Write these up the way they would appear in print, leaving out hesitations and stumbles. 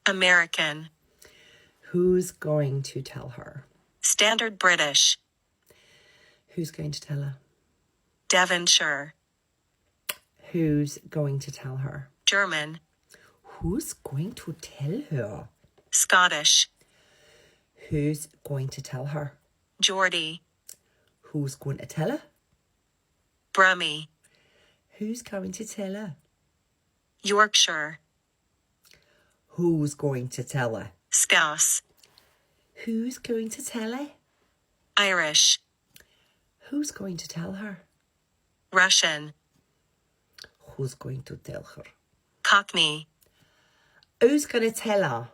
American. Who's going to tell her? Standard British. Who's going to tell her? Devonshire. Who's going to tell her? German. Who's going to tell her? Scottish. Who's going to tell her? Geordie. Who's going to tell her? Brummie. Who's going to tell her? Yorkshire. Who's going to tell her? Scouse. Who's going to tell her? Irish. Who's going to tell her? Russian. Who's going to tell her? Cockney. Who's going to tell her?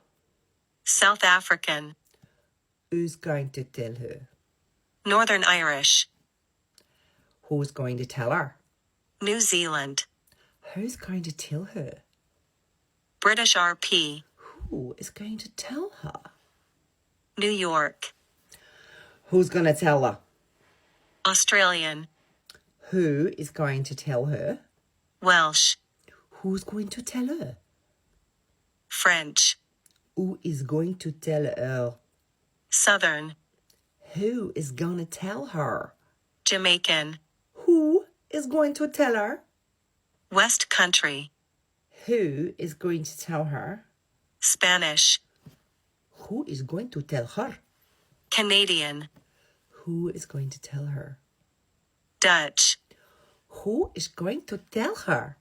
South African. Who's going to tell her? Northern Irish. Who's going to tell her? New Zealand. Who's going to tell her? British RP. Who is going to tell her? New York. Who's going to tell her? Australian. Who is going to tell her? Welsh. Who's going to tell her? French. Who is going to tell her? Southern. Who is going to tell her? Jamaican. Who is going to tell her? West Country. Who is going to tell her? Spanish. Who is going to tell her? Canadian. Who is going to tell her? Dutch. Who is going to tell her?